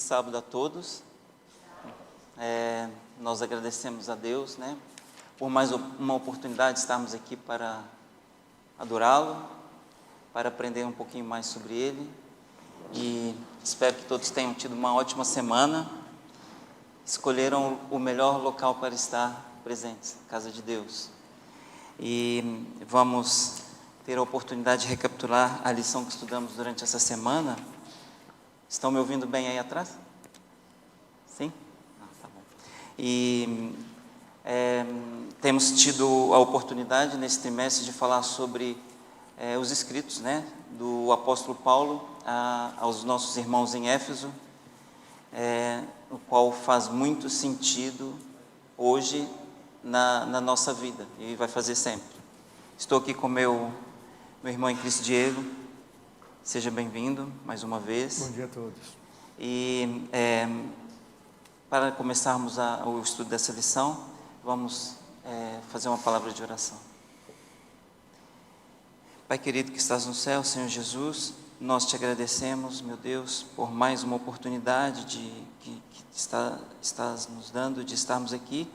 sábado a todos. Nós agradecemos a Deus, né, por mais uma oportunidade de estarmos aqui para adorá-lo, para aprender um pouquinho mais sobre Ele. E espero que todos tenham tido uma ótima semana. Escolheram o melhor local para estar presentes, a casa de Deus. E vamos ter a oportunidade de recapitular a lição que estudamos durante essa semana. Estão me ouvindo bem aí atrás? Sim? Tá bom. E temos tido a oportunidade nesse trimestre de falar sobre os escritos, né, do apóstolo Paulo aos nossos irmãos em Éfeso, o qual faz muito sentido hoje na nossa vida e vai fazer sempre. Estou aqui com meu irmão em Cristo, Diego. Seja bem-vindo mais uma vez. Bom dia a todos. E para começarmos o estudo dessa lição, vamos fazer uma palavra de oração. Pai querido que estás no céu, Senhor Jesus, nós te agradecemos, meu Deus, por mais uma oportunidade que estás nos dando de estarmos aqui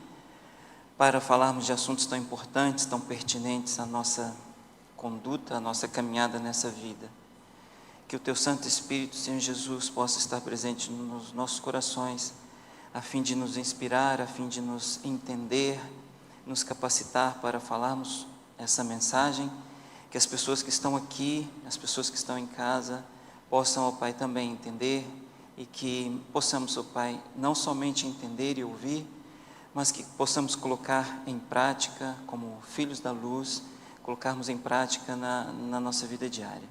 para falarmos de assuntos tão importantes, tão pertinentes à nossa conduta, à nossa caminhada nessa vida. Que o Teu Santo Espírito, Senhor Jesus, possa estar presente nos nossos corações, a fim de nos inspirar, a fim de nos entender, nos capacitar para falarmos essa mensagem, que as pessoas que estão aqui, as pessoas que estão em casa, possam, ó Pai, também entender, e que possamos, ó Pai, não somente entender e ouvir, mas que possamos colocar em prática, como filhos da luz, colocarmos em prática na nossa vida diária.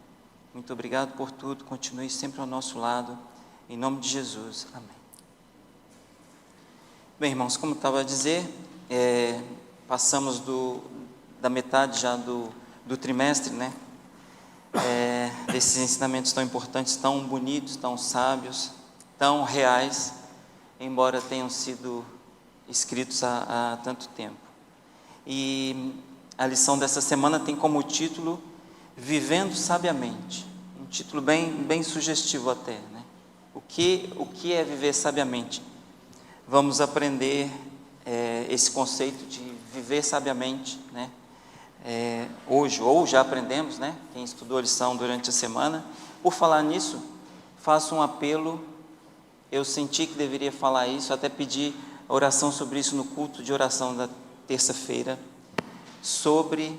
Muito obrigado por tudo, continue sempre ao nosso lado, em nome de Jesus, amém. Bem, irmãos, como eu estava a dizer, passamos da metade já do trimestre, né, desses ensinamentos tão importantes, tão bonitos, tão sábios, tão reais, embora tenham sido escritos há tanto tempo. E a lição dessa semana tem como título Vivendo Sabiamente, um título bem sugestivo até, né? O que é viver sabiamente? Vamos aprender esse conceito de viver sabiamente, né? Hoje, ou já aprendemos, né? Quem estudou a lição durante a semana. Por falar nisso, faço um apelo. Eu senti que deveria falar isso, até pedi oração sobre isso no culto de oração da terça-feira, sobre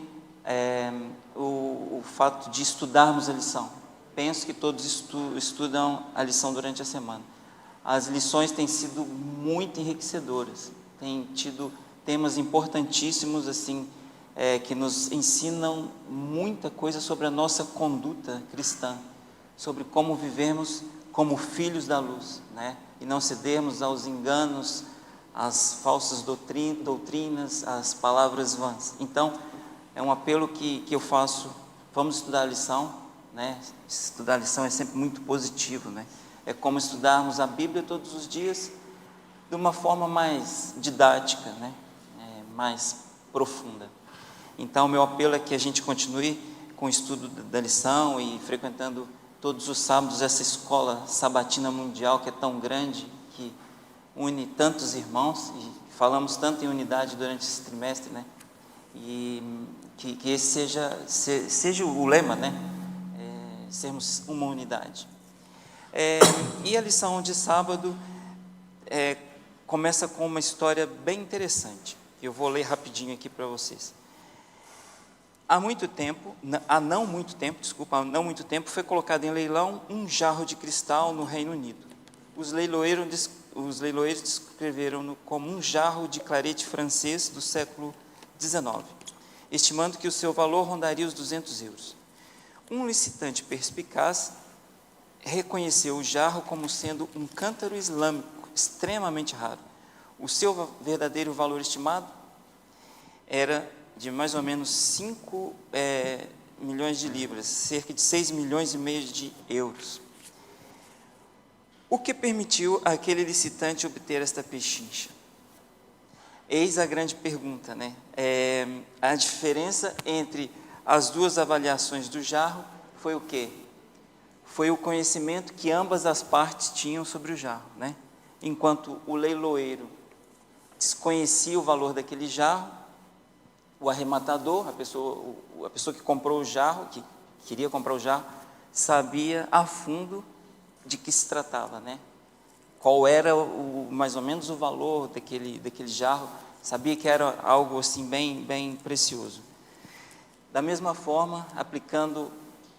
o fato de estudarmos a lição. Penso que todos estudam a lição durante a semana. As lições têm sido muito enriquecedoras, têm tido temas importantíssimos, assim, que nos ensinam muita coisa sobre a nossa conduta cristã, sobre como vivemos como filhos da luz, né? E não cedermos aos enganos, às falsas doutrinas, às palavras vãs. Então, é um apelo que eu faço. Vamos estudar a lição, né? Estudar a lição é sempre muito positivo, né? É como estudarmos a Bíblia todos os dias de uma forma mais didática, né? Mais profunda. Então, meu apelo é que a gente continue com o estudo da lição e frequentando todos os sábados essa escola sabatina mundial que é tão grande, que une tantos irmãos, e falamos tanto em unidade durante esse trimestre, né? E que esse seja o lema, né? Sermos uma unidade. E a lição de sábado começa com uma história bem interessante. Eu vou ler rapidinho aqui para vocês. Há não muito tempo, foi colocado em leilão um jarro de cristal no Reino Unido. Os leiloeiros descreveram-no como um jarro de clarete francês do século XIX, estimando que o seu valor rondaria os 200 euros. Um licitante perspicaz reconheceu o jarro como sendo um cântaro islâmico extremamente raro. O seu verdadeiro valor estimado era de mais ou menos 5 milhões de libras, cerca de 6 milhões e meio de euros. O que permitiu àquele licitante obter esta pechincha? Eis a grande pergunta, né? A diferença entre as duas avaliações do jarro foi o quê? foi o conhecimento que ambas as partes tinham sobre o jarro, né? Enquanto o leiloeiro desconhecia o valor daquele jarro, o arrematador, a pessoa que comprou o jarro, que queria comprar o jarro, sabia a fundo de que se tratava, né? Qual era mais ou menos o valor daquele jarro, sabia que era algo assim bem precioso. Da mesma forma, aplicando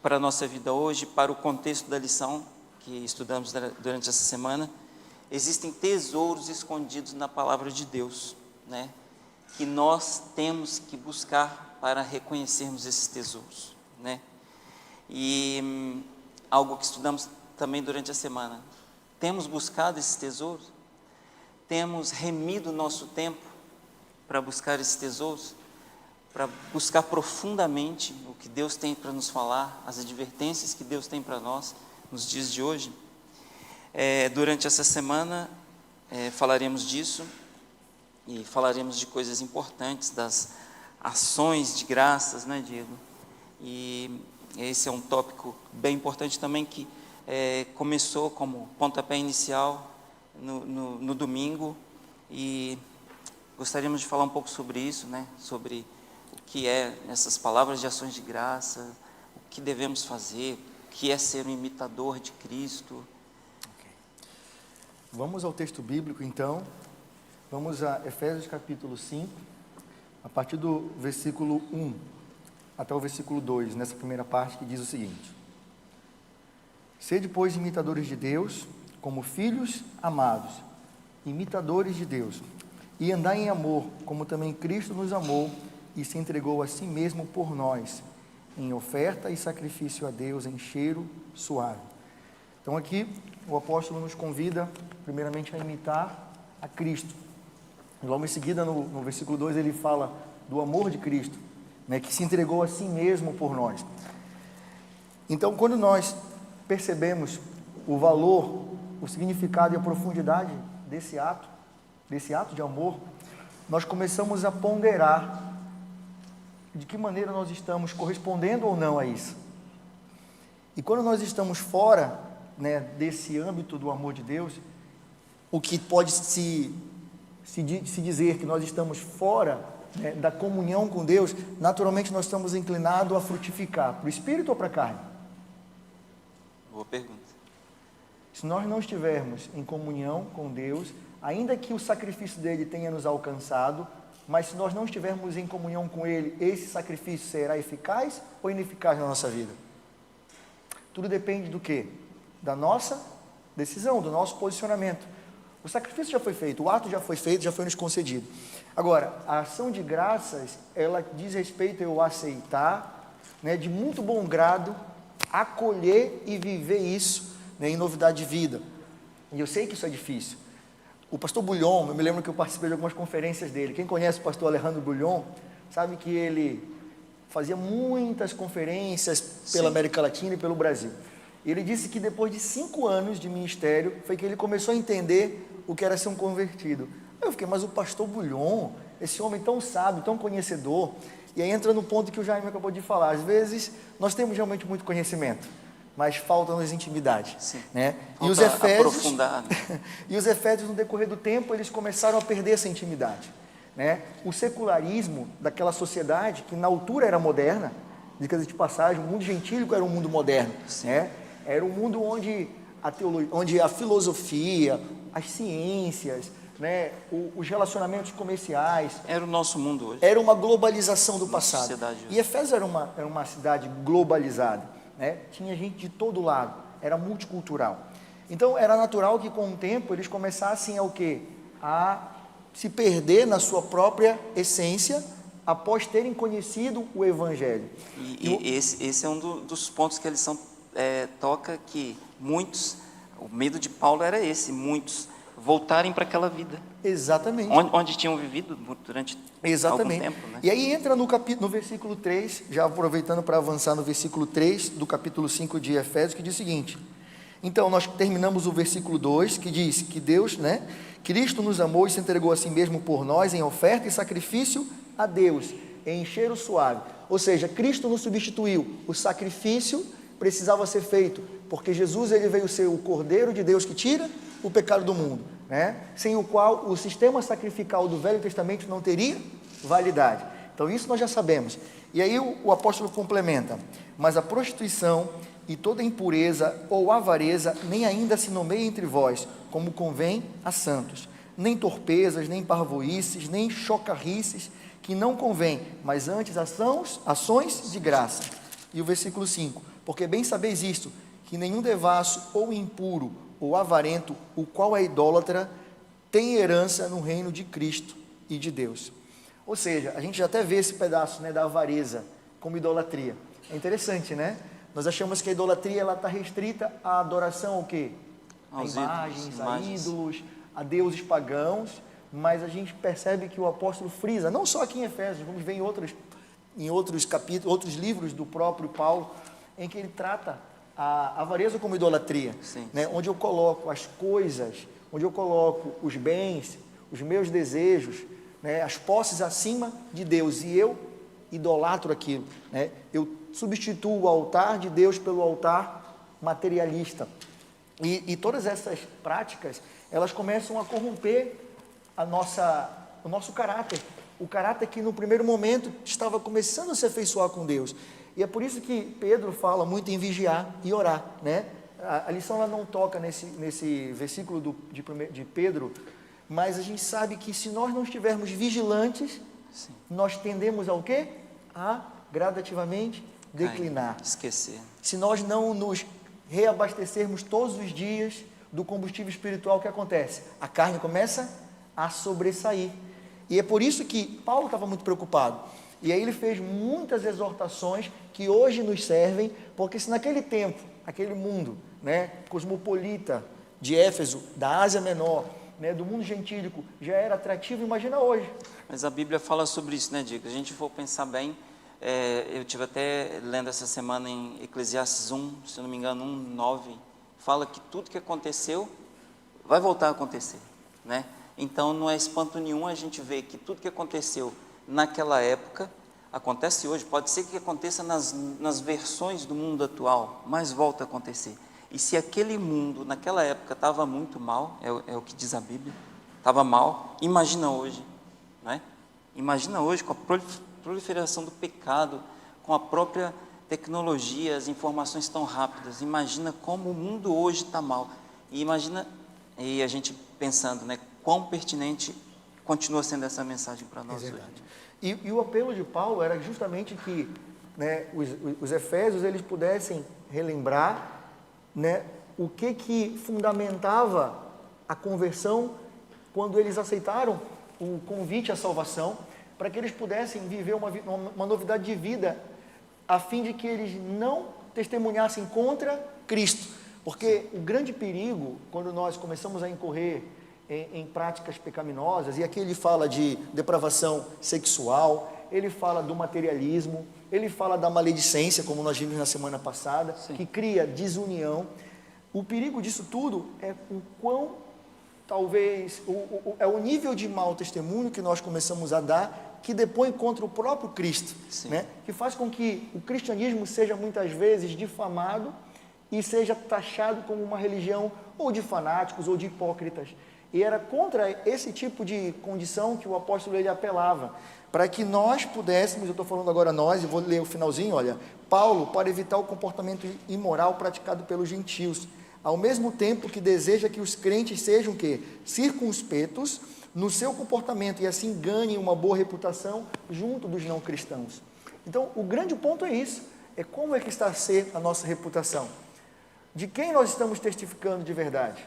para a nossa vida hoje, para o contexto da lição que estudamos durante essa semana, existem tesouros escondidos na palavra de Deus, né? Que nós temos que buscar para reconhecermos esses tesouros, né? E algo que estudamos também durante a semana, temos buscado esses tesouros? Temos remido o nosso tempo para buscar esses tesouros? Para buscar profundamente o que Deus tem para nos falar, as advertências que Deus tem para nós nos dias de hoje? Durante essa semana falaremos disso e falaremos de coisas importantes, das ações de graças, né, Diego? E esse é um tópico bem importante também que começou como pontapé inicial no domingo, e gostaríamos de falar um pouco sobre isso, né? Sobre o que é essas palavras de ações de graça, o que devemos fazer, o que é ser um imitador de Cristo. Okay. Vamos ao texto bíblico então, vamos a Efésios capítulo 5, a partir do versículo 1 até o versículo 2, nessa primeira parte que diz o seguinte: Sede, pois, imitadores de Deus, como filhos amados, imitadores de Deus, e andai em amor, como também Cristo nos amou e se entregou a si mesmo por nós, em oferta e sacrifício a Deus, em cheiro suave. Então aqui o apóstolo nos convida primeiramente a imitar a Cristo. E logo em seguida, no versículo 2, ele fala do amor de Cristo, né, que se entregou a si mesmo por nós. Então, quando nós percebemos o valor, o significado e a profundidade desse ato de amor, nós começamos a ponderar de que maneira nós estamos correspondendo ou não a isso. E quando nós estamos fora, né, desse âmbito do amor de Deus, o que pode se dizer que nós estamos fora, né, da comunhão com Deus, naturalmente nós estamos inclinados a frutificar, para o Espírito ou para a carne? Boa pergunta. Se nós não estivermos em comunhão com Deus, ainda que o sacrifício dele tenha nos alcançado, mas se nós não estivermos em comunhão com ele, esse sacrifício será eficaz ou ineficaz na nossa vida? Tudo depende do quê? Da nossa decisão, do nosso posicionamento. O sacrifício já foi feito, o ato já foi feito, já foi nos concedido. Agora, a ação de graças, ela diz respeito a eu aceitar, né, de muito bom grado, acolher e viver isso, né, em novidade de vida. E eu sei que isso é difícil. O pastor Bulhon, eu me lembro que eu participei de algumas conferências dele. Quem conhece o pastor Alejandro Bulhon, sabe que ele fazia muitas conferências pela América Latina e pelo Brasil. E ele disse que depois de 5 anos de ministério, foi que ele começou a entender o que era ser um convertido. Eu fiquei, mas o pastor Bulhon, esse homem tão sábio, tão conhecedor, e aí entra no ponto que o Jaime acabou de falar, às vezes nós temos realmente muito conhecimento, mas falta-nos intimidade, né? E os Efésios, e os Efésios, no decorrer do tempo, eles começaram a perder essa intimidade, né? O secularismo daquela sociedade, que na altura era moderna, de passagem, o mundo gentílico era um mundo moderno, né? Era um mundo onde a filosofia, as ciências, né, os relacionamentos comerciais... Era o nosso mundo hoje. Era uma globalização do passado. E Efésios era uma cidade globalizada, né? Tinha gente de todo lado, era multicultural. Então, era natural que com o tempo eles começassem a o quê? A se perder na sua própria essência, após terem conhecido o Evangelho. Esse é um dos pontos que a lição toca, que muitos, o medo de Paulo era esse, muitos voltarem para aquela vida. Exatamente. Onde tinham vivido durante algum tempo. Né? E aí entra no versículo 3, já aproveitando para avançar no versículo 3 do capítulo 5 de Efésios, que diz o seguinte: então nós terminamos o versículo 2, que diz que Deus, né, Cristo nos amou e se entregou a si mesmo por nós em oferta e sacrifício a Deus, em cheiro suave. Ou seja, Cristo nos substituiu, o sacrifício precisava ser feito, Porque Jesus ele veio ser o Cordeiro de Deus que tira o pecado do mundo, né? Sem o qual o sistema sacrificial do Velho Testamento não teria validade. Então isso nós já sabemos. E aí o apóstolo complementa: mas a prostituição e toda impureza ou avareza nem ainda se nomeia entre vós, como convém a santos, nem torpezas, nem parvoíces, nem chocarrices, que não convém, mas antes ações de graça. E o versículo 5: porque bem sabeis isto, que nenhum devasso ou impuro ou avarento, o qual é idólatra, tem herança no reino de Cristo e de Deus. Ou seja, a gente já até vê esse pedaço, né, da avareza como idolatria. É interessante, né? Nós achamos que a idolatria ela está restrita à adoração ao quê? A imagens, a ídolos, a deuses pagãos, mas a gente percebe que o apóstolo frisa, não só aqui em Efésios, vamos ver em outros capítulos, outros livros do próprio Paulo, em que ele trata a avareza como idolatria, né? Onde eu coloco as coisas, onde eu coloco os bens, os meus desejos, né? As posses acima de Deus, e eu idolatro aquilo, né? Eu substituo o altar de Deus pelo altar materialista, e todas essas práticas, elas começam a corromper o nosso caráter, o caráter que no primeiro momento estava começando a se afeiçoar com Deus. E é por isso que Pedro fala muito em vigiar e orar, né? A lição ela não toca nesse versículo de Pedro, mas a gente sabe que se nós não estivermos vigilantes, sim, nós tendemos ao quê? A gradativamente declinar. Esquecer. Se nós não nos reabastecermos todos os dias do combustível espiritual, o que acontece? A carne começa a sobressair. E é por isso que Paulo estava muito preocupado. E aí ele fez muitas exortações que hoje nos servem, porque se naquele tempo, aquele mundo, né, cosmopolita de Éfeso, da Ásia Menor, né, do mundo gentílico, já era atrativo, imagina hoje. Mas a Bíblia fala sobre isso, né, Dico? Se a gente for pensar bem, eu tive até lendo essa semana em Eclesiastes 1, se eu não me engano, 1:9, fala que tudo que aconteceu vai voltar a acontecer, né? Então não é espanto nenhum a gente ver que tudo que aconteceu naquela época acontece hoje. Pode ser que aconteça nas versões do mundo atual, mas volta a acontecer. E se aquele mundo naquela época estava muito mal, é o que diz a Bíblia, estava mal, imagina hoje, né? Imagina hoje com a proliferação do pecado, com a própria tecnologia, as informações tão rápidas. Imagina como o mundo hoje está mal. E imagina, e a gente pensando, né, quão pertinente continua sendo essa mensagem para nós hoje. E o apelo de Paulo era justamente que, né, os efésios eles pudessem relembrar, né, o que fundamentava a conversão quando eles aceitaram o convite à salvação, para que eles pudessem viver uma novidade de vida, a fim de que eles não testemunhassem contra Cristo. Porque o grande perigo, quando nós começamos a incorrer em práticas pecaminosas, e aqui ele fala de depravação sexual, ele fala do materialismo, ele fala da maledicência, como nós vimos na semana passada, sim, que cria desunião. O perigo disso tudo é o quão, talvez, é o nível de mau testemunho que nós começamos a dar, que depõe contra o próprio Cristo, né? Que faz com que o cristianismo seja muitas vezes difamado e seja taxado como uma religião ou de fanáticos ou de hipócritas. E era contra esse tipo de condição que o apóstolo ele apelava, para que nós pudéssemos, eu estou falando agora nós, e vou ler o finalzinho, olha, Paulo, para evitar o comportamento imoral praticado pelos gentios, ao mesmo tempo que deseja que os crentes sejam o quê? Circunspetos no seu comportamento e assim ganhem uma boa reputação junto dos não cristãos. Então, o grande ponto é isso, é como é que está a ser a nossa reputação. De quem nós estamos testificando de verdade?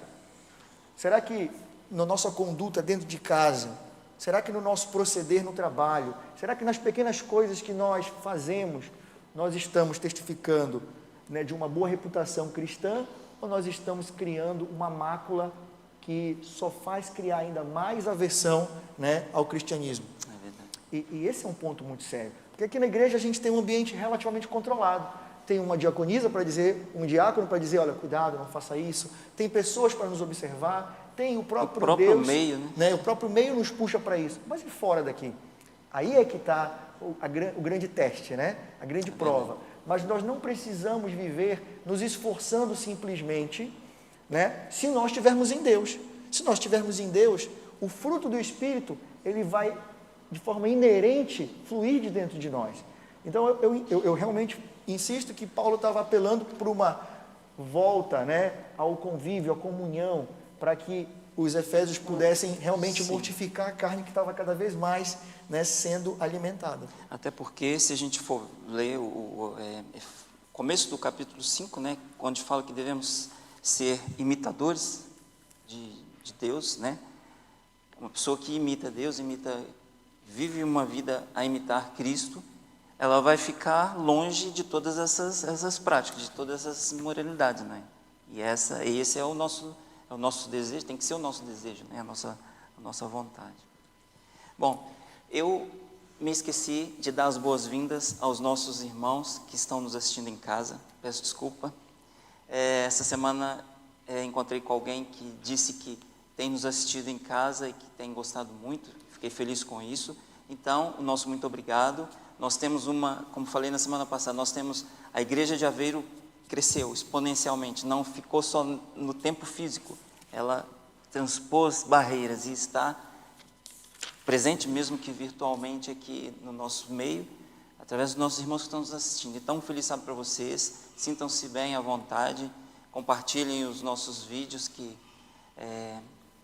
Será que na nossa conduta dentro de casa? Será que no nosso proceder no trabalho? Será que nas pequenas coisas que nós fazemos, nós estamos testificando, né, de uma boa reputação cristã, ou nós estamos criando uma mácula que só faz criar ainda mais aversão, né, ao cristianismo? É verdade. E esse é um ponto muito sério, porque aqui na igreja a gente tem um ambiente relativamente controlado. Tem uma diaconisa para dizer, um diácono para dizer, olha, cuidado, não faça isso. Tem pessoas para nos observar, tem o próprio Deus, meio, né? O próprio meio nos puxa para isso. Mas e fora daqui? Aí é que está o grande teste, né? A grande prova. mas nós não precisamos viver nos esforçando simplesmente, né, se nós estivermos em Deus. Se nós estivermos em Deus, o fruto do Espírito, ele vai, de forma inerente, fluir de dentro de nós. Então, eu realmente insisto que Paulo estava apelando por uma volta, né, ao convívio, à comunhão, para que os efésios pudessem realmente mortificar a carne que estava cada vez mais, né, sendo alimentada. Até porque, se a gente for ler o começo do capítulo 5, né, onde fala que devemos ser imitadores de Deus, né? Uma pessoa que imita Deus, vive uma vida a imitar Cristo, ela vai ficar longe de todas essas práticas, de todas essas imoralidades, né? E esse é o nosso desejo, tem que ser o nosso desejo, né? A nossa vontade. Bom, eu me esqueci de dar as boas-vindas aos nossos irmãos que estão nos assistindo em casa, peço desculpa. Essa semana encontrei com alguém que disse que tem nos assistido em casa e que tem gostado muito, fiquei feliz com isso. Então, o nosso muito obrigado. Nós temos como falei na semana passada, nós temos a Igreja de Aveiro cresceu exponencialmente, não ficou só no tempo físico, ela transpôs barreiras e está presente mesmo que virtualmente aqui no nosso meio, através dos nossos irmãos que estão nos assistindo. Então, feliz sábado para vocês, sintam-se bem à vontade, compartilhem os nossos vídeos, que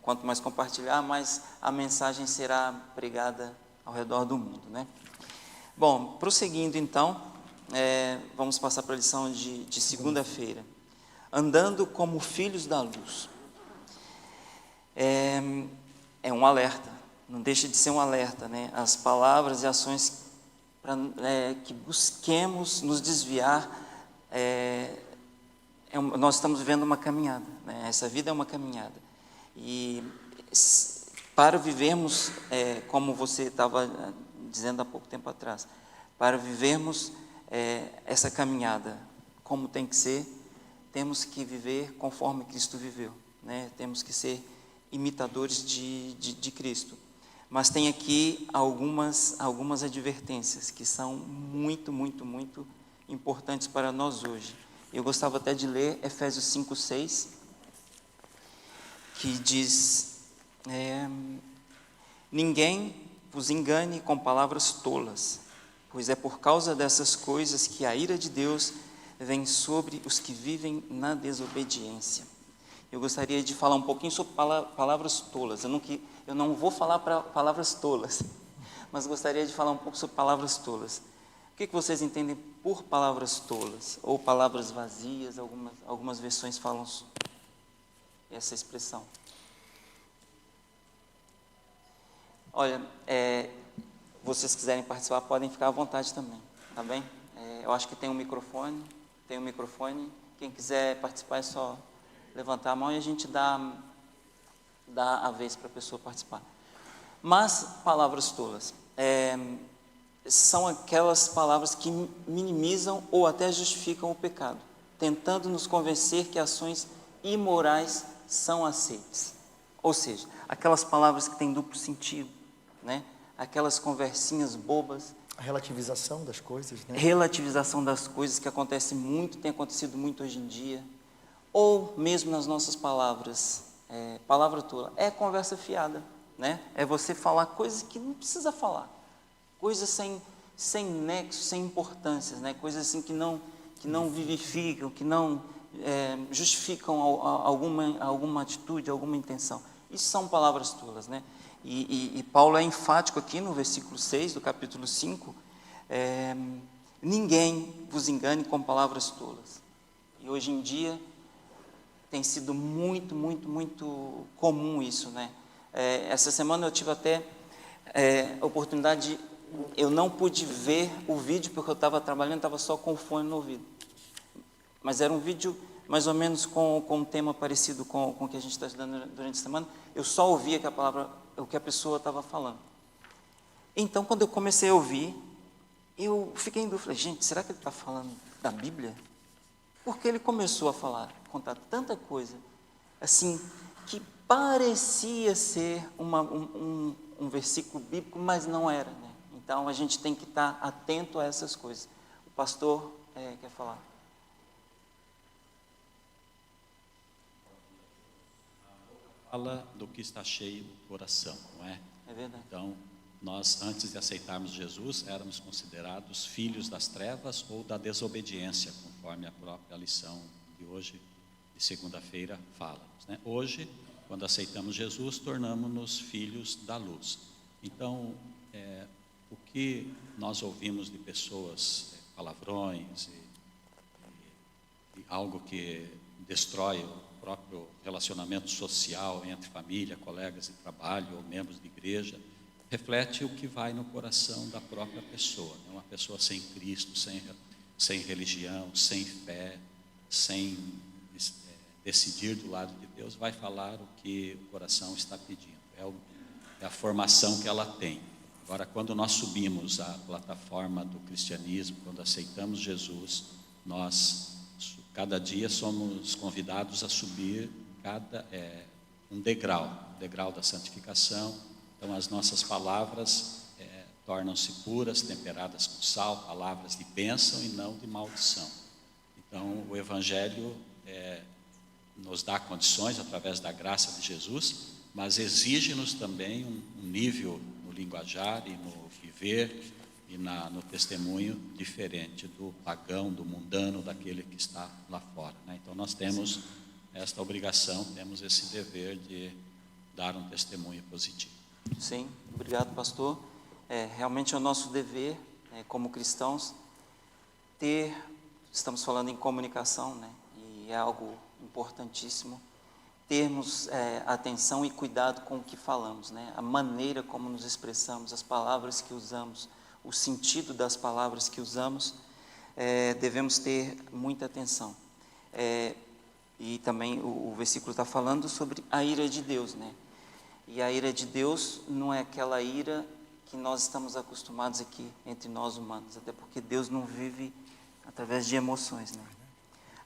quanto mais compartilhar, mais a mensagem será pregada ao redor do mundo, né? Bom, prosseguindo então, vamos passar para a lição de segunda-feira. Andando como filhos da luz. É um alerta, não deixa de ser um alerta, né? As palavras e ações que busquemos nos desviar, nós estamos vivendo uma caminhada, né? Essa vida é uma caminhada. E para vivermos, como você estava dizendo há pouco tempo atrás, para vivermos essa caminhada como tem que ser, temos que viver conforme Cristo viveu, né? Temos que ser imitadores de Cristo. Mas tem aqui algumas advertências que são muito, muito, muito importantes para nós hoje. Eu gostava até de ler Efésios 5:6, que diz: ninguém vos engane com palavras tolas, pois é por causa dessas coisas que a ira de Deus vem sobre os que vivem na desobediência. Eu gostaria de falar um pouquinho sobre palavras tolas. Eu não vou falar para palavras tolas, mas gostaria de falar um pouco sobre palavras tolas. O que vocês entendem por palavras tolas? Ou palavras vazias? Algumas versões falam essa expressão. Olha, vocês quiserem participar, podem ficar à vontade também, tá bem? Eu acho que tem um microfone. Quem quiser participar é só levantar a mão e a gente dá a vez para a pessoa participar. Mas palavras tolas são aquelas palavras que minimizam ou até justificam o pecado, tentando nos convencer que ações imorais são aceitas. Ou seja, aquelas palavras que têm duplo sentido, né? Aquelas conversinhas bobas. A relativização das coisas, né? Relativização das coisas que tem acontecido muito hoje em dia. Ou mesmo nas nossas palavras, palavra tola, conversa fiada, né? É você falar coisas que não precisa falar, coisas sem nexo, sem importâncias, né? Coisas assim que não vivificam, que não justificam alguma atitude, alguma intenção. Isso são palavras tolas, né? E Paulo é enfático aqui no versículo 6 do capítulo 5, ninguém vos engane com palavras tolas. E hoje em dia tem sido muito, muito, muito comum isso, né? Essa semana eu tive até a oportunidade eu não pude ver o vídeo porque eu estava trabalhando, estava só com o fone no ouvido. Mas era um vídeo mais ou menos com um tema parecido com o que a gente está estudando durante a semana. Eu só ouvia o que a pessoa estava falando. Então, quando eu comecei a ouvir, eu fiquei em dúvida. Falei, gente, será que ele está falando da Bíblia? Porque ele começou a contar tanta coisa, assim, que parecia ser um versículo bíblico, mas não era, né? Então, a gente tem que estar atento a essas coisas. O pastor quer falar. Fala do que está cheio o coração, não é? É verdade. Então, nós, antes de aceitarmos Jesus, éramos considerados filhos das trevas ou da desobediência, conforme a própria lição de hoje, de segunda-feira, fala, né? Hoje, quando aceitamos Jesus, tornamos-nos filhos da luz. Então, o que nós ouvimos de pessoas, palavrões, e algo que destrói o próprio relacionamento social entre família, colegas de trabalho ou membros de igreja, reflete o que vai no coração da própria pessoa, né? Uma pessoa sem Cristo, sem religião, sem fé, sem decidir do lado de Deus, vai falar o que o coração está pedindo, é a formação que ela tem. Agora, quando nós subimos a plataforma do cristianismo, quando aceitamos Jesus, nós cada dia somos convidados a subir um degrau da santificação. Então as nossas palavras tornam-se puras, temperadas com sal, palavras de bênção e não de maldição. Então o Evangelho nos dá condições através da graça de Jesus, mas exige-nos também um nível no linguajar e no viver e no testemunho diferente do pagão, do mundano, daquele que está lá fora, né? Então nós temos esta obrigação, temos esse dever de dar um testemunho positivo. Sim, obrigado, pastor. Realmente é o nosso dever, como cristãos, estamos falando em comunicação, né? E é algo importantíssimo, termos atenção e cuidado com o que falamos, né? A maneira como nos expressamos, as palavras que usamos, o sentido das palavras que usamos, devemos ter muita atenção. E também o versículo está falando sobre a ira de Deus, né? E a ira de Deus não é aquela ira que nós estamos acostumados aqui entre nós humanos, até porque Deus não vive através de emoções, né?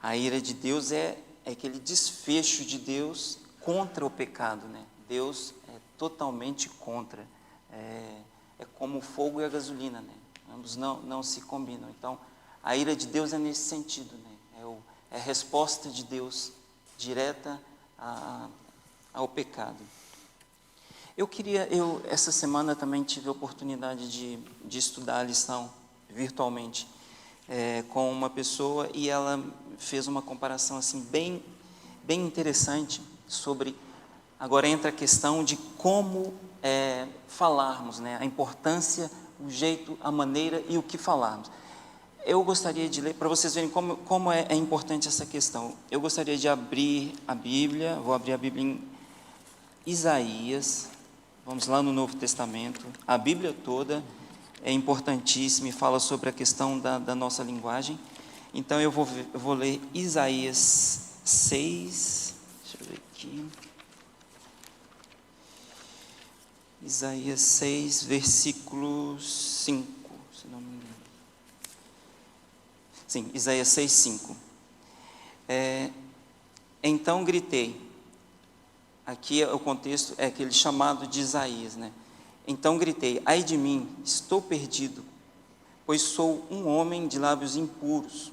A ira de Deus é aquele desfecho de Deus contra o pecado, né? Deus é totalmente contra. É como o fogo e a gasolina, né? Ambos não se combinam. Então, a ira de Deus é nesse sentido, né? É a resposta de Deus direta ao pecado. Essa semana também tive a oportunidade de estudar a lição virtualmente com uma pessoa, e ela fez uma comparação assim bem interessante sobre. Agora entra a questão de como falarmos, né? A importância, o jeito, a maneira e o que falarmos. Eu gostaria de ler, para vocês verem como é importante essa questão. Eu gostaria de abrir a Bíblia, vou abrir a Bíblia em Isaías, vamos lá no Novo Testamento. A Bíblia toda é importantíssima e fala sobre a questão da nossa linguagem. Então eu vou ler Isaías 6, deixa eu ver aqui. Isaías 6, versículo 5, se não me engano. Sim, Isaías 6, 5. Então gritei. Aqui o contexto é aquele chamado de Isaías, né? Então gritei: ai de mim, estou perdido, pois sou um homem de lábios impuros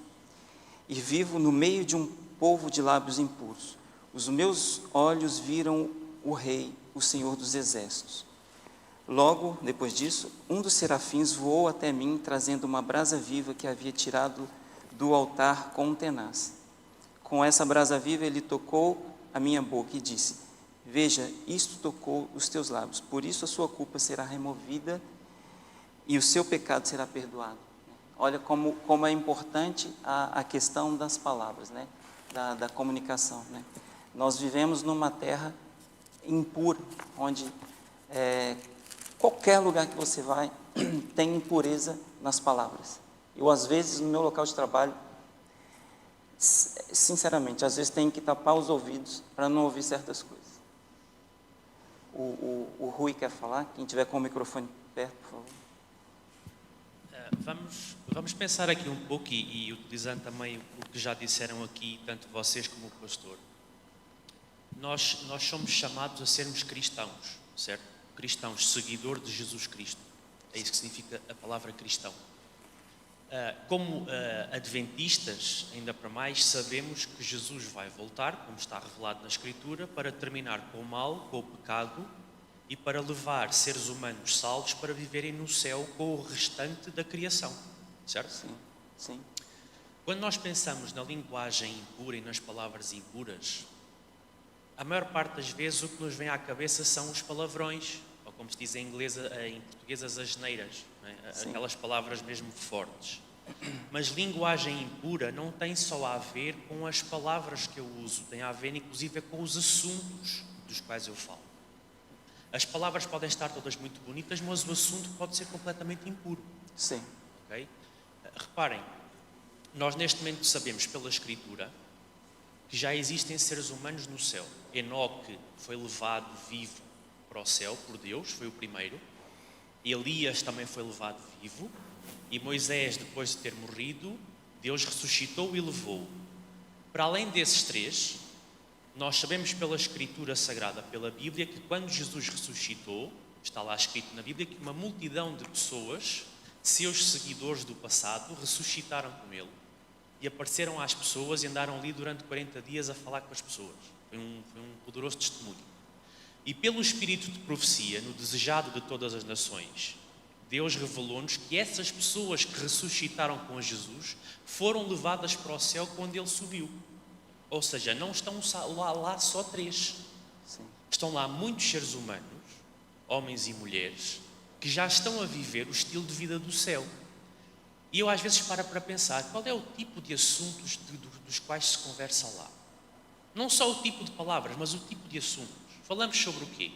e vivo no meio de um povo de lábios impuros. Os meus olhos viram o Rei, o Senhor dos Exércitos. Logo, depois disso, um dos serafins voou até mim, trazendo uma brasa viva que havia tirado do altar com um tenaz. Com essa brasa viva, ele tocou a minha boca e disse: veja, isto tocou os teus lábios, por isso a sua culpa será removida e o seu pecado será perdoado. Olha como é importante a questão das palavras, né? Da comunicação, né? Nós vivemos numa terra impura, onde qualquer lugar que você vai tem impureza nas palavras. Eu, às vezes, no meu local de trabalho, sinceramente, às vezes tenho que tapar os ouvidos para não ouvir certas coisas. O Rui quer falar? Quem tiver com o microfone perto, por favor. Vamos pensar aqui um pouco e utilizando também o que já disseram aqui, tanto vocês como o pastor. Nós somos chamados a sermos cristãos, certo? Cristãos, seguidor de Jesus Cristo. É isso que significa a palavra cristão. Como adventistas, ainda para mais, sabemos que Jesus vai voltar, como está revelado na Escritura, para terminar com o mal, com o pecado e para levar seres humanos salvos para viverem no céu com o restante da criação, certo? Sim, sim. Quando nós pensamos na linguagem impura e nas palavras impuras, a maior parte das vezes o que nos vem à cabeça são os palavrões, ou como se diz em inglês, em português, as asneiras, não é? Aquelas palavras mesmo fortes. Mas linguagem impura não tem só a ver com as palavras que eu uso, tem a ver inclusive com os assuntos dos quais eu falo. As palavras podem estar todas muito bonitas, mas o assunto pode ser completamente impuro. Sim. Okay? Reparem, nós neste momento sabemos pela Escritura que já existem seres humanos no céu. Enoque foi levado vivo para o céu por Deus, foi o primeiro. Elias também foi levado vivo. E Moisés, depois de ter morrido, Deus ressuscitou e levou. Para além desses três, nós sabemos pela Escritura Sagrada, pela Bíblia, que quando Jesus ressuscitou, está lá escrito na Bíblia, que uma multidão de pessoas, seus seguidores do passado, ressuscitaram com ele e apareceram às pessoas e andaram ali durante 40 dias a falar com as pessoas. Foi um poderoso testemunho. E pelo espírito de profecia, no desejado de todas as nações, Deus revelou-nos que essas pessoas que ressuscitaram com Jesus foram levadas para o céu quando ele subiu. Ou seja, não estão lá só três. Sim. Estão lá muitos seres humanos, homens e mulheres, que já estão a viver o estilo de vida do céu. E eu às vezes paro para pensar, qual é o tipo de assuntos dos quais se conversa lá? Não só o tipo de palavras, mas o tipo de assuntos. Falamos sobre o quê?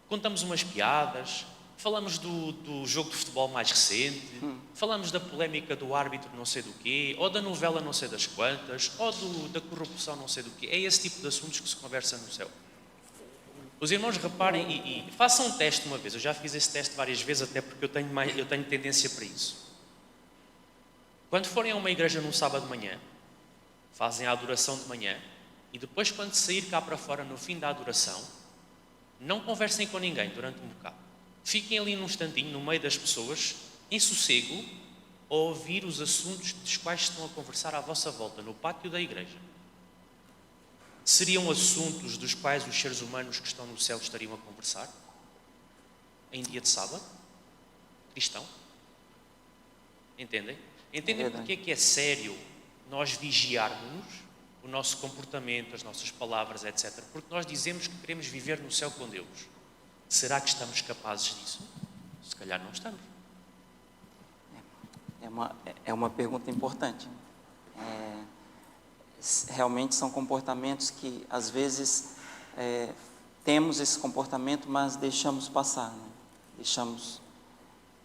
Contamos umas piadas, falamos do jogo de futebol mais recente, falamos da polémica do árbitro não sei do quê, ou da novela não sei das quantas, ou da corrupção não sei do quê. É esse tipo de assuntos que se conversa no céu. Os irmãos reparem e façam um teste uma vez. Eu já fiz esse teste várias vezes, até porque eu tenho tendência para isso. Quando forem a uma igreja num sábado de manhã, fazem a adoração de manhã, e depois quando sair cá para fora no fim da adoração, não conversem com ninguém durante um bocado. Fiquem ali num instantinho, no meio das pessoas, em sossego, a ouvir os assuntos dos quais estão a conversar à vossa volta, no pátio da igreja. Seriam assuntos dos quais os seres humanos que estão no céu estariam a conversar? Em dia de sábado? Cristão? Entendem? Entendem porque é que é sério nós vigiarmos o nosso comportamento, as nossas palavras, etc. Porque nós dizemos que queremos viver no céu com Deus. Será que estamos capazes disso? Se calhar não estamos. É uma pergunta importante. Realmente são comportamentos que, às vezes, temos esse comportamento, mas deixamos passar, né?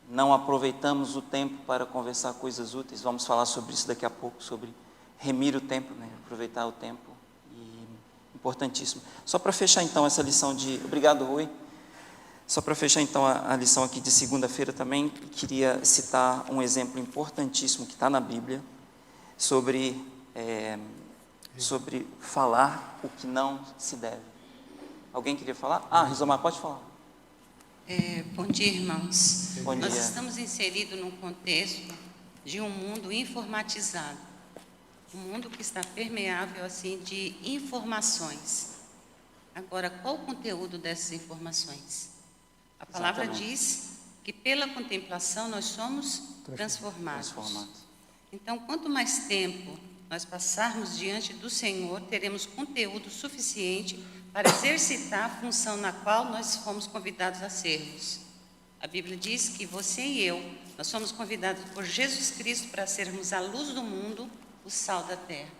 Não aproveitamos o tempo para conversar coisas úteis. Vamos falar sobre isso daqui a pouco, sobre remir o tempo, né? Aproveitar o tempo. Importantíssimo. Só para fechar, então, essa lição de... Obrigado, Rui. Só para fechar, então, a lição aqui de segunda-feira também, queria citar um exemplo importantíssimo que está na Bíblia sobre falar o que não se deve. Alguém queria falar? Rizomar, pode falar. Bom dia, irmãos. Bom dia. Nós estamos inseridos num contexto de um mundo informatizado. Um mundo que está permeável, assim, de informações. Agora, qual o conteúdo dessas informações? A palavra diz que pela contemplação nós somos transformados. Então, quanto mais tempo nós passarmos diante do Senhor, teremos conteúdo suficiente para exercitar a função na qual nós fomos convidados a sermos. A Bíblia diz que você e eu, nós somos convidados por Jesus Cristo para sermos a luz do mundo, o sal da terra.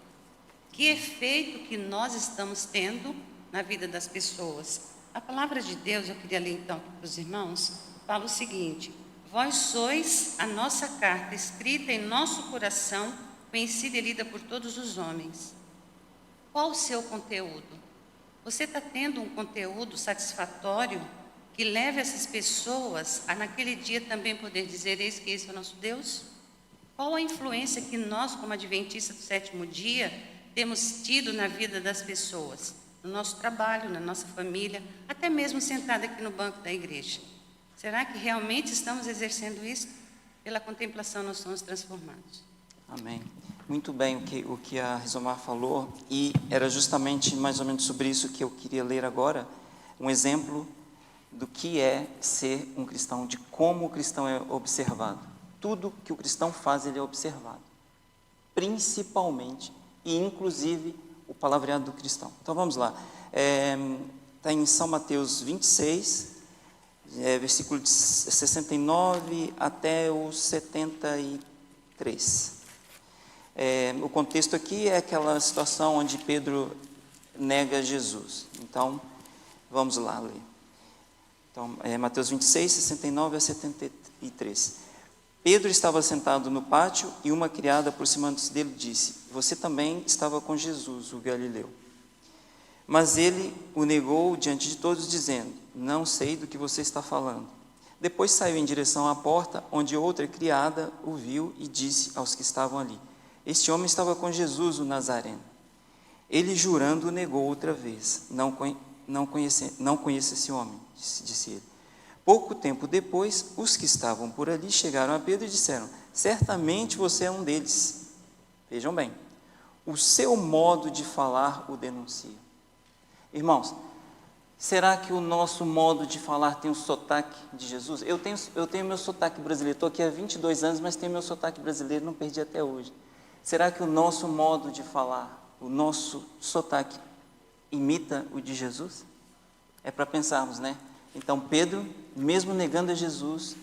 Que efeito que nós estamos tendo na vida das pessoas? A palavra de Deus, eu queria ler então para os irmãos, fala o seguinte: vós sois a nossa carta escrita em nosso coração, conhecida e lida por todos os homens. Qual o seu conteúdo? Você está tendo um conteúdo satisfatório que leve essas pessoas a naquele dia também poder dizer: eis que esse é o nosso Deus? Qual a influência que nós, como adventistas do sétimo dia, temos tido na vida das pessoas? No nosso trabalho, na nossa família, até mesmo sentada aqui no banco da igreja. Será que realmente estamos exercendo isso? Pela contemplação nós somos transformados. Amém. Muito bem o que a Rizomar falou, e era justamente mais ou menos sobre isso que eu queria ler agora, um exemplo do que é ser um cristão, de como o cristão é observado. Tudo que o cristão faz, ele é observado. Principalmente, e inclusive, o palavreado do cristão. Então vamos lá. Está em São Mateus 26, versículo de 69 até o 73. O contexto aqui é aquela situação onde Pedro nega Jesus. Então, vamos lá ler. Então, Mateus 26, 69 a 73. Pedro estava sentado no pátio e uma criada, aproximando-se dele, disse: você também estava com Jesus, o Galileu. Mas ele o negou diante de todos, dizendo: não sei do que você está falando. Depois saiu em direção à porta, onde outra criada o viu e disse aos que estavam ali: este homem estava com Jesus, o Nazareno. Ele, jurando, o negou outra vez: não conheço esse homem, disse ele. Pouco tempo depois, os que estavam por ali chegaram a Pedro e disseram: certamente você é um deles. Vejam bem, o seu modo de falar o denuncia. Irmãos, será que o nosso modo de falar tem o sotaque de Jesus? Eu tenho meu sotaque brasileiro, estou aqui há 22 anos, mas tenho meu sotaque brasileiro, não perdi até hoje. Será que o nosso modo de falar, o nosso sotaque, imita o de Jesus? É para pensarmos, né? Então Pedro, mesmo negando a Jesus,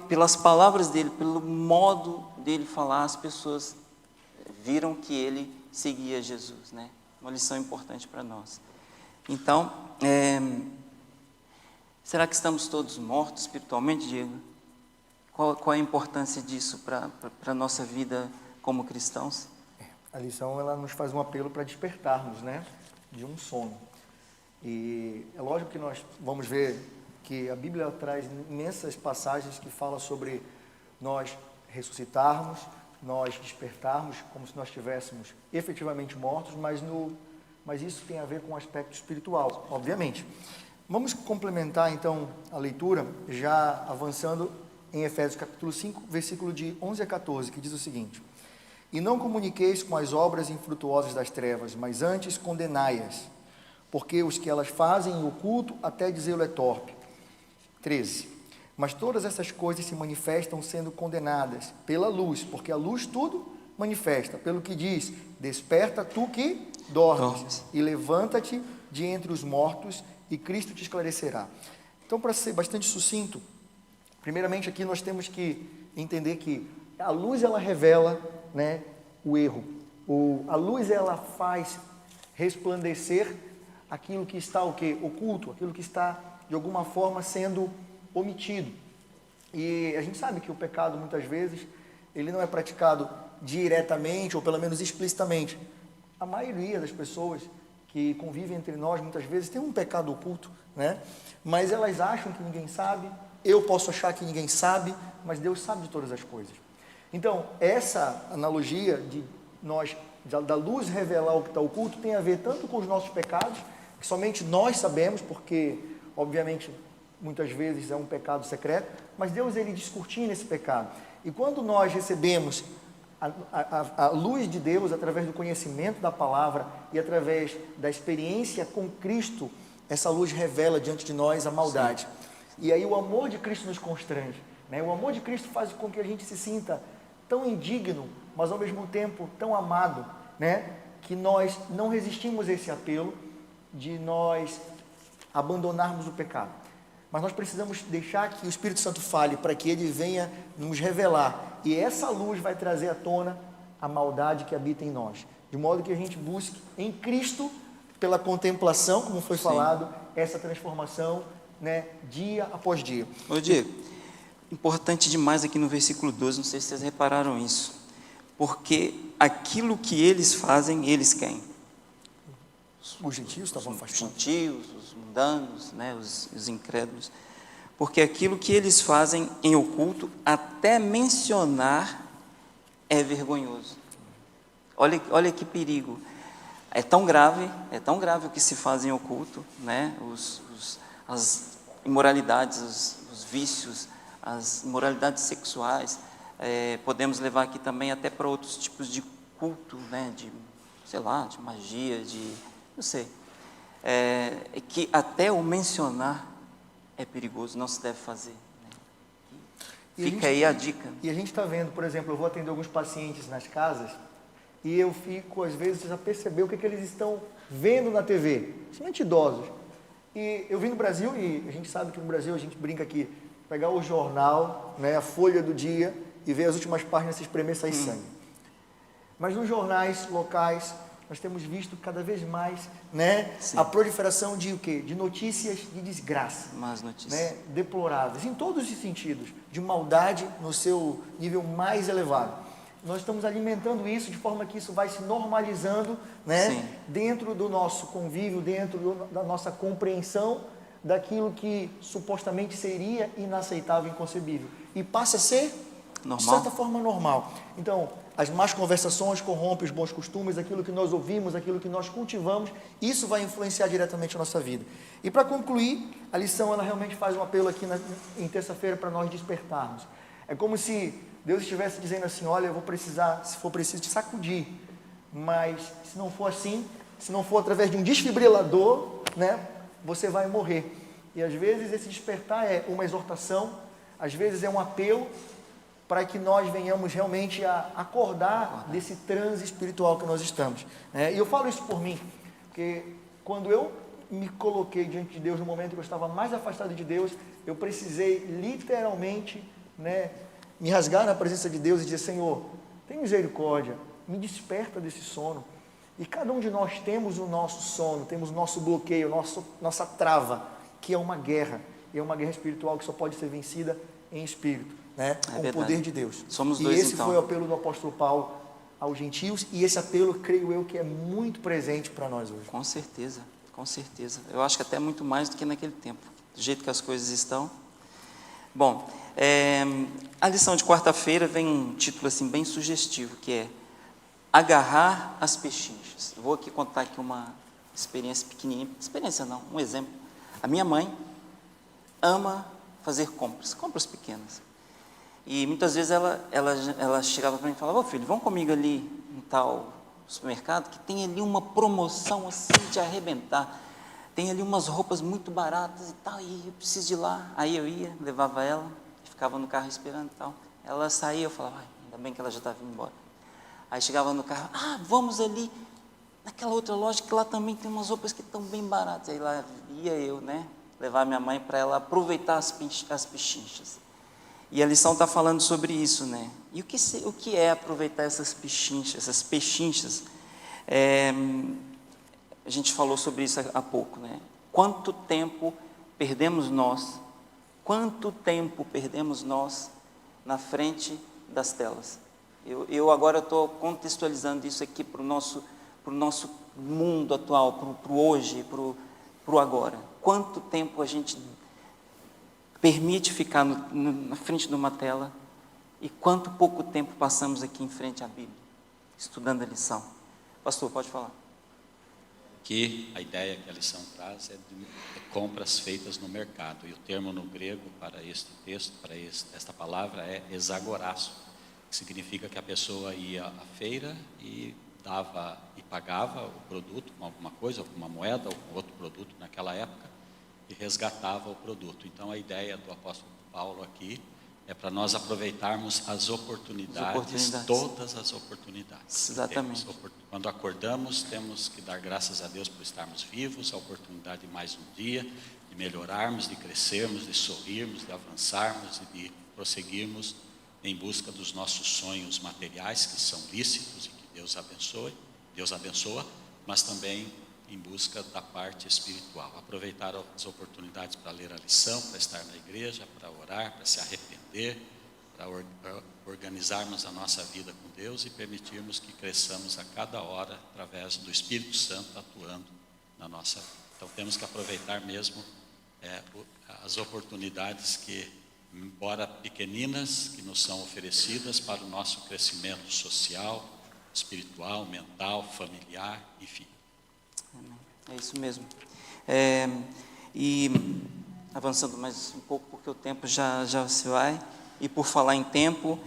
pelas palavras dele, pelo modo dele falar, as pessoas viram que ele seguia Jesus, né? Uma lição importante para nós. Então, será que estamos todos mortos espiritualmente, Diego? Qual a importância disso para a nossa vida como cristãos? A lição, ela nos faz um apelo para despertarmos, né, de um sono. E é lógico que nós vamos ver que a Bíblia traz imensas passagens que falam sobre nós ressuscitarmos, nós despertarmos, como se nós estivéssemos efetivamente mortos, mas isso tem a ver com o aspecto espiritual, obviamente. Vamos complementar, então, a leitura, já avançando em Efésios capítulo 5, versículo de 11 a 14, que diz o seguinte: e não comuniqueis com as obras infrutuosas das trevas, mas antes condenai-as, porque os que elas fazem em oculto, até dizê-lo é torpe. 13. Mas todas essas coisas se manifestam sendo condenadas pela luz, porque a luz tudo manifesta, pelo que diz: desperta tu que dormes, e levanta-te de entre os mortos, e Cristo te esclarecerá. Então, para ser bastante sucinto, primeiramente aqui nós temos que entender que a luz, ela revela, né, o erro. A luz, ela faz resplandecer aquilo que está o quê? Oculto, aquilo que está de alguma forma sendo omitido. E a gente sabe que o pecado muitas vezes ele não é praticado diretamente ou pelo menos explicitamente. A maioria das pessoas que convivem entre nós muitas vezes tem um pecado oculto, né? Mas elas acham que ninguém sabe. Eu posso achar que ninguém sabe, mas Deus sabe de todas as coisas. Então, essa analogia de nós, da luz revelar o que está oculto, tem a ver tanto com os nossos pecados, que somente nós sabemos, porque, obviamente, muitas vezes é um pecado secreto, mas Deus, ele descortina esse pecado. E quando nós recebemos a luz de Deus, através do conhecimento da palavra e através da experiência com Cristo, essa luz revela diante de nós a maldade. Sim. E aí o amor de Cristo nos constrange, né? O amor de Cristo faz com que a gente se sinta tão indigno, mas ao mesmo tempo tão amado, né? Que nós não resistimos a esse apelo de nós abandonarmos o pecado. Mas nós precisamos deixar que o Espírito Santo fale para que ele venha nos revelar. E essa luz vai trazer à tona a maldade que habita em nós. De modo que a gente busque em Cristo, pela contemplação, como foi falado, essa transformação, né, dia após dia. Ô Diego, importante demais aqui no versículo 12, não sei se vocês repararam isso. Porque aquilo que eles fazem, eles quem? Os gentios estavam afastados. Os gentios, os mundanos, né, os incrédulos. Porque aquilo que eles fazem em oculto, até mencionar, é vergonhoso. Olha que perigo. É tão grave o que se faz em oculto, né? As imoralidades, os vícios, as imoralidades sexuais. Podemos levar aqui também até para outros tipos de culto, né, de, sei lá, de magia, de, não sei. Que até o mencionar é perigoso, não se deve fazer. Né? Fica aí a dica. E a gente está vendo, por exemplo, eu vou atender alguns pacientes nas casas e eu fico, às vezes, a perceber o que eles estão vendo na TV, principalmente idosos. E eu vim no Brasil, e a gente sabe que no Brasil a gente brinca aqui, pegar o jornal, né, a folha do dia, e ver as últimas páginas se espremer, sair sangue. Mas nos jornais locais, nós temos visto cada vez mais, né, a proliferação de o quê? De notícias de desgraça. Más notícias. Né, deploráveis, em todos os sentidos, de maldade no seu nível mais elevado. Nós estamos alimentando isso de forma que isso vai se normalizando, né, dentro do nosso convívio, dentro da nossa compreensão daquilo que supostamente seria inaceitável, inconcebível. E passa a ser, de certa forma, normal. Então, as más conversações corrompem os bons costumes, aquilo que nós ouvimos, aquilo que nós cultivamos, isso vai influenciar diretamente a nossa vida. E para concluir, a lição ela realmente faz um apelo aqui em terça-feira para nós despertarmos. É como se Deus estivesse dizendo assim, olha, eu vou precisar, se for preciso, te sacudir, mas se não for assim, se não for através de um desfibrilador, né, você vai morrer. E às vezes esse despertar é uma exortação, às vezes é um apelo para que nós venhamos realmente a acordar desse transe espiritual que nós estamos. E eu falo isso por mim, porque quando eu me coloquei diante de Deus, no momento que eu estava mais afastado de Deus, eu precisei literalmente, né, me rasgar na presença de Deus e dizer, Senhor, tem misericórdia, me desperta desse sono. E cada um de nós temos o nosso sono, temos o nosso bloqueio, nossa trava, que é uma guerra. E é uma guerra espiritual que só pode ser vencida em espírito, né? Com o poder de Deus. Somos e dois, esse então. foi o apelo do apóstolo Paulo aos gentios, e esse apelo, creio eu, que é muito presente para nós hoje. Com certeza, com certeza. Eu acho que até muito mais do que naquele tempo, do jeito que as coisas estão. Bom, a lição de quarta-feira vem um título assim bem sugestivo, que é agarrar as pechinchas. Eu vou aqui contar aqui uma experiência pequenininha, experiência não, um exemplo. A minha mãe ama fazer compras pequenas. E muitas vezes ela chegava para mim e falava, ô filho, vamos comigo ali em tal supermercado, que tem ali uma promoção assim de arrebentar. Tem ali umas roupas muito baratas e tal, e eu preciso de ir lá. Aí eu ia, levava ela, ficava no carro esperando e tal. Ela saía, eu falava, ainda bem que ela já estava indo embora. Aí chegava no carro, vamos ali naquela outra loja que lá também tem umas roupas que estão bem baratas. Aí lá ia eu, né, levar minha mãe para ela aproveitar as pechinchas. E a lição está falando sobre isso, né? E o que é aproveitar essas pechinchas? A gente falou sobre isso há pouco, né? Quanto tempo perdemos nós na frente das telas? Eu agora estou contextualizando isso aqui para o nosso mundo atual, para o hoje, para o agora. Quanto tempo a gente permite ficar na frente de uma tela e quanto pouco tempo passamos aqui em frente à Bíblia, estudando a lição. Pastor, pode falar. Que a ideia que a lição traz é de compras feitas no mercado. E o termo no grego para este texto, para esta palavra, é exagoraço, que significa que a pessoa ia à feira e pagava o produto com alguma coisa, alguma moeda ou com outro produto naquela época, e resgatava o produto. Então a ideia do apóstolo Paulo aqui é para nós aproveitarmos as oportunidades, todas as oportunidades. Exatamente. Quando acordamos, temos que dar graças a Deus por estarmos vivos, a oportunidade de mais um dia, de melhorarmos, de crescermos, de sorrirmos, de avançarmos e de prosseguirmos em busca dos nossos sonhos materiais, que são lícitos e que Deus abençoa, mas também em busca da parte espiritual. Aproveitar as oportunidades para ler a lição, para estar na igreja, para orar, para se arrepender, para organizarmos a nossa vida com Deus e permitirmos que cresçamos a cada hora através do Espírito Santo atuando na nossa vida. Então temos que aproveitar mesmo as oportunidades que, embora pequeninas, que nos são oferecidas para o nosso crescimento social, espiritual, mental, familiar, enfim. É isso mesmo. E avançando mais um pouco, porque o tempo já se vai, e por falar em tempo,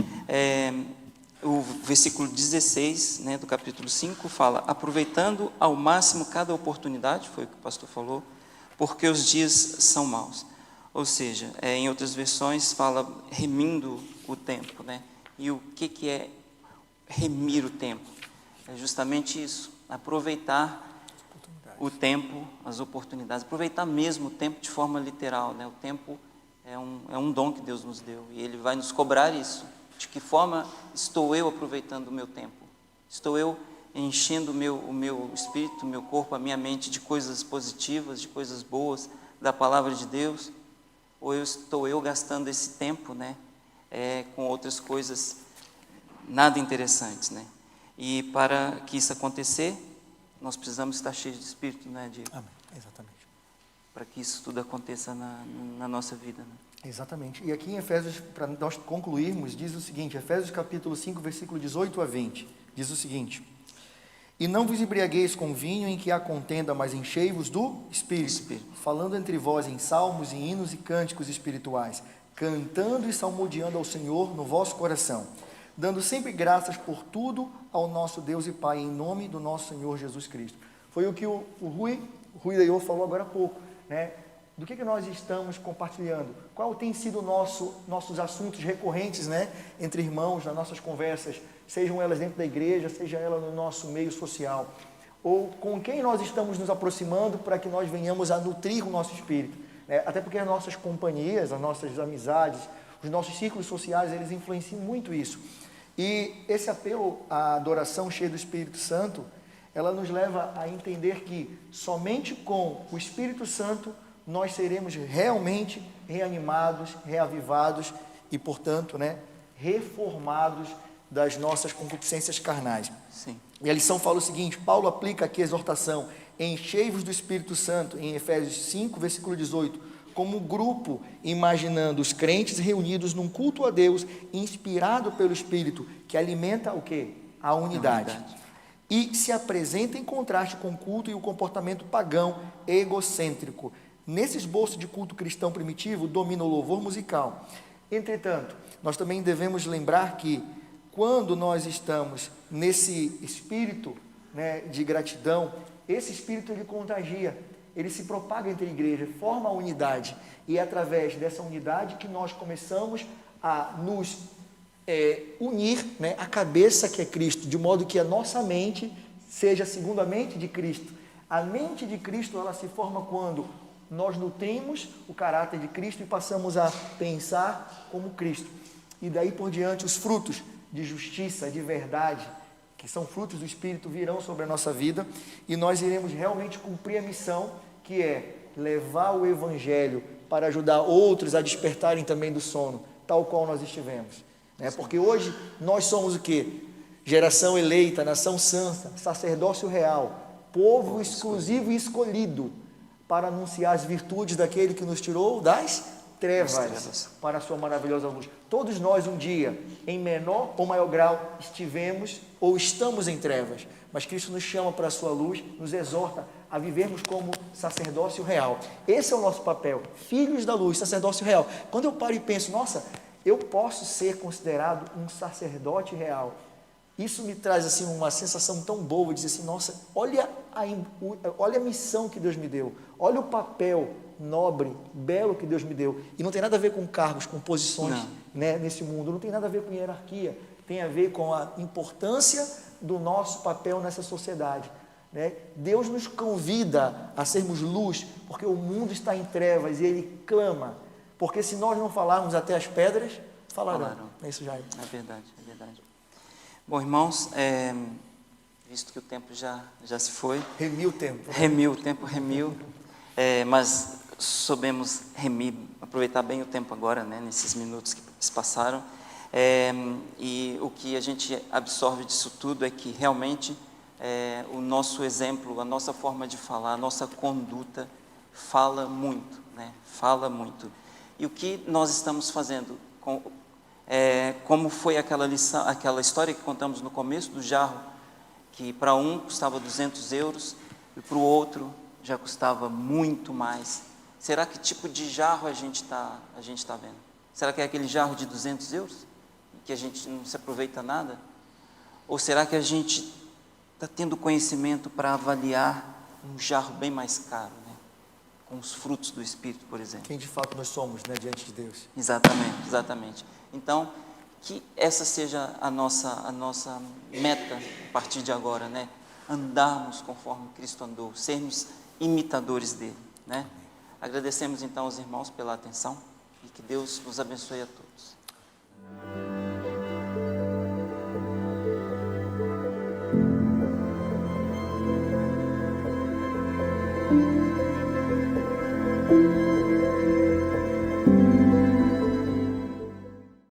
o versículo 16, né, do capítulo 5, fala: aproveitando ao máximo cada oportunidade, foi o que o pastor falou, porque os dias são maus. Ou seja, em outras versões fala remindo o tempo, né? E o que é remir o tempo? É justamente isso, aproveitar o tempo, as oportunidades, aproveitar mesmo o tempo de forma literal, né? O tempo é um dom que Deus nos deu, e Ele vai nos cobrar isso. De que forma estou eu aproveitando o meu tempo? Estou eu enchendo o meu espírito, o meu corpo, a minha mente de coisas positivas, de coisas boas, da palavra de Deus? Ou estou eu gastando esse tempo, né, com outras coisas nada interessantes, né? E para que isso acontecer, nós precisamos estar cheios de Espírito, né, Diego? Amém. Exatamente. Para que isso tudo aconteça na nossa vida, né? Exatamente. E aqui em Efésios, para nós concluirmos, diz o seguinte, Efésios capítulo 5, versículo 18 a 20, diz o seguinte: e não vos embriagueis com vinho em que há contenda, mas enchei-vos do Espírito, falando entre vós em salmos, em hinos e cânticos espirituais, cantando e salmodiando ao Senhor no vosso coração, dando sempre graças por tudo ao nosso Deus e Pai, em nome do nosso Senhor Jesus Cristo. Foi o que o Rui Daiô falou agora há pouco, né? Do que nós estamos compartilhando? Qual tem sido nossos assuntos recorrentes, né, entre irmãos, nas nossas conversas, sejam elas dentro da igreja, seja ela no nosso meio social, ou com quem nós estamos nos aproximando para que nós venhamos a nutrir o nosso espírito, né? Até porque as nossas companhias, as nossas amizades, os nossos círculos sociais, eles influenciam muito isso. E esse apelo à adoração cheia do Espírito Santo, ela nos leva a entender que somente com o Espírito Santo nós seremos realmente reanimados, reavivados e, portanto, né, reformados das nossas concupiscências carnais. Sim. E a lição fala o seguinte, Paulo aplica aqui a exortação: enchei-vos do Espírito Santo, em Efésios 5, versículo 18, como grupo, imaginando os crentes reunidos num culto a Deus, inspirado pelo Espírito, que alimenta o quê? A unidade. E se apresenta em contraste com o culto e o comportamento pagão, egocêntrico. Nesse esboço de culto cristão primitivo, domina o louvor musical. Entretanto, nós também devemos lembrar que, quando nós estamos nesse espírito, né, de gratidão, esse espírito ele contagia, ele se propaga entre a igreja, forma a unidade, e é através dessa unidade que nós começamos a nos unir, né, a cabeça que é Cristo, de modo que a nossa mente seja segundo a mente de Cristo. A mente de Cristo, ela se forma quando nós nutrimos o caráter de Cristo e passamos a pensar como Cristo. E daí por diante os frutos de justiça, de verdade, que são frutos do Espírito, virão sobre a nossa vida, e nós iremos realmente cumprir a missão, que é levar o Evangelho para ajudar outros a despertarem também do sono, tal qual nós estivemos. Porque hoje nós somos o quê? Geração eleita, nação santa, sacerdócio real, povo exclusivo e escolhido, para anunciar as virtudes daquele que nos tirou das trevas para a sua maravilhosa luz. Todos nós um dia, em menor ou maior grau, estivemos ou estamos em trevas, mas Cristo nos chama para a sua luz, nos exorta a vivermos como sacerdócio real. Esse é o nosso papel, filhos da luz, sacerdócio real. Quando eu paro e penso, nossa, eu posso ser considerado um sacerdote real, isso me traz assim uma sensação tão boa, dizer assim, nossa, olha a missão que Deus me deu, olha o papel nobre, belo que Deus me deu, e não tem nada a ver com cargos, com posições, né, nesse mundo, não tem nada a ver com hierarquia, tem a ver com a importância do nosso papel nessa sociedade, né? Deus nos convida a sermos luz, porque o mundo está em trevas e Ele clama, porque se nós não falarmos até as pedras, falarão. É isso, Jair. É verdade, é verdade. Bom, irmãos, visto que o tempo já se foi. Remiu o tempo. Remiu, o tempo remiu. Mas soubemos aproveitar bem o tempo agora, né, nesses minutos que se passaram. E o que a gente absorve disso tudo é que realmente o nosso exemplo, a nossa forma de falar, a nossa conduta fala muito, né? Fala muito. E o que nós estamos fazendo? Como foi aquela lição, aquela história que contamos no começo do jarro, que para um custava 200 euros e para o outro já custava muito mais, Será que tipo de jarro a gente tá vendo? Será que é aquele jarro de 200 euros? Que a gente não se aproveita nada? Ou será que a gente está tendo conhecimento para avaliar um jarro bem mais caro, né? Com os frutos do Espírito, por exemplo? Quem de fato nós somos, né, diante de Deus. Exatamente, exatamente. Então, que essa seja a nossa meta a partir de agora, né? Andarmos conforme Cristo andou, sermos imitadores dele, né? Agradecemos então aos irmãos pela atenção e que Deus nos abençoe a todos.